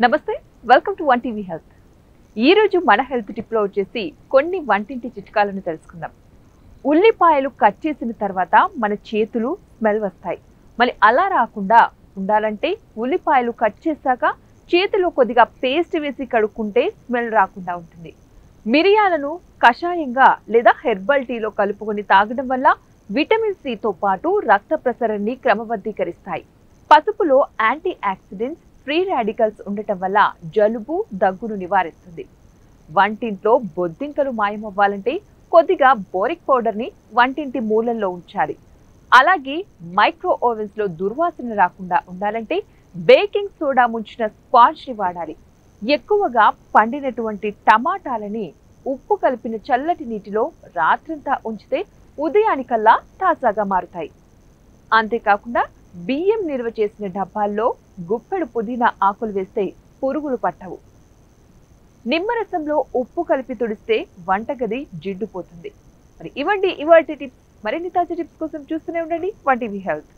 నమస్తే, welcome to one TV health. ఈ రోజు మన హెల్త్ టిప్ లో వచ్చేసి కొన్ని వంటింటి చిట్కాలను తెలుసుకుందాం. ఉల్లిపాయలు కట్ చేసిన తర్వాత మన చేతులు స్మెల్ వస్తాయి. మరి అలా రాకుండా ఉండాలంటే ఉల్లిపాయలు కట్ చేశాక చేతిలో కొద్దిగా పేస్ట్ వేసి కడుక్కుంటే స్మెల్ రాకుండా ఉంటుంది. మిరియాలను కషాయంగా లేదా హెర్బల్ టీలో కలుపుకొని తాగడం వల్ల విటమిన్ సితో పాటు రక్త ప్రసరణని క్రమబద్ధీకరిస్తాయి. పసుపులో యాంటీ ఆక్సిడెంట్స్, ఫ్రీ రాడికల్స్ ఉండటం వల్ల జలుబు, దగ్గును నివారిస్తుంది. వంటింట్లో బొద్దింకలు మాయమవ్వాలంటే కొద్దిగా బోరిక్ పౌడర్ని వంటింటి మూలల్లో ఉంచాలి. అలాగే మైక్రో ఓవెన్స్ లో దుర్వాసన రాకుండా ఉండాలంటే బేకింగ్ సోడా ముంచిన స్పాంజ్ని వాడాలి. ఎక్కువగా పండినటువంటి టమాటాలని ఉప్పు కలిపిన చల్లటి నీటిలో రాత్రంతా ఉంచితే ఉదయానికల్లా తాజాగా మారుతాయి. అంతేకాకుండా బియ్యం నిల్వ చేసిన డబ్బాల్లో గుప్పెడు పుదీనా ఆకులు వేస్తే పురుగులు పట్టవు. నిమ్మరసంలో ఉప్పు కలిపి తుడిస్తే వంటగది జిడ్డుపోతుంది. మరి ఇవ్వండి ఇవాల్టి టిప్స్. మరిన్ని తాజా టిప్స్ కోసం చూస్తూనే ఉండండి వన్ టీవీ హెల్త్.